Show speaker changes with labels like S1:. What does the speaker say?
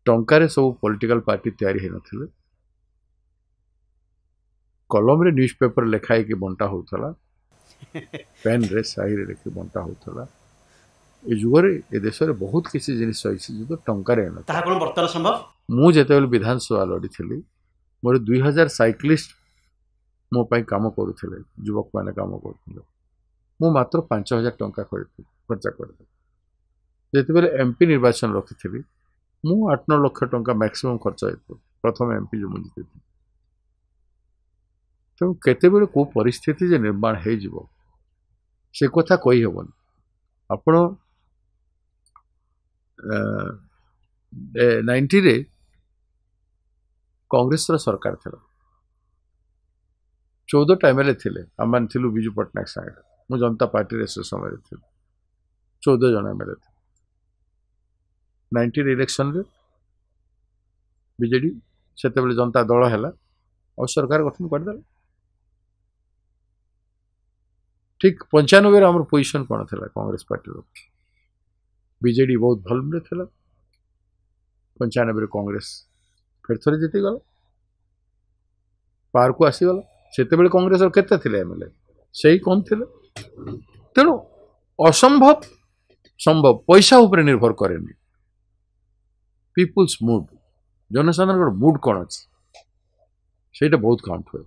S1: टंकार सब political party तैयारी होनथिले कलम रे न्यूज़पेपर लेखाई कि बंटा होतला पेन रे साई रे लिखि बंटा होतला ए जुगरे ए देश रे बहुत किसी जिनिस अछि जो टंकार रे न
S2: ताहा कोन वर्तमान संभव
S1: मु जेतेबेल विधानसभा लड़ीथिली मोर 2000 साइक्लिस्ट मो पाई काम करूथिले युवक माने काम करूथिले मु मात्र 5000 टंका खर्च करथि जेतेबेल एमपी निर्वाचन रखिथिली मु 8-9 लाख टंका मैक्सिमम खर्च हेतु प्रथम एमपी जो मुझे तो केतेबेले को परिस्थिति जे निर्माण हे जिवो से कथा कहि हेबन आपण 90 रे कांग्रेस रा सरकार थिला 14 टाइम रे थिले आमान थिलु बिजू पटनायक साइड मु जनता पार्टी रे से समय रे थिलु 14 जन मेरे 90 रे इलेक्शन रे बीजेडी सेतेबेले जनता दल हैला और सरकार गठन कर देला ठीक 95 रे हमर पोजीशन कोन थिला कांग्रेस पार्टी रो बीजेडी बहुत भल में थिला 95 रे कांग्रेस फिर थरे जीती गला पार को आसी गला सेतेबेले कांग्रेस केते थिले एमएलए सेही कम थिले तेणु असंभव संभव पैसा ऊपर निर्भर करेनी पीपुल्स मूड जनसाधारण मूड कौन अच्छे से बहुत काउंट हुए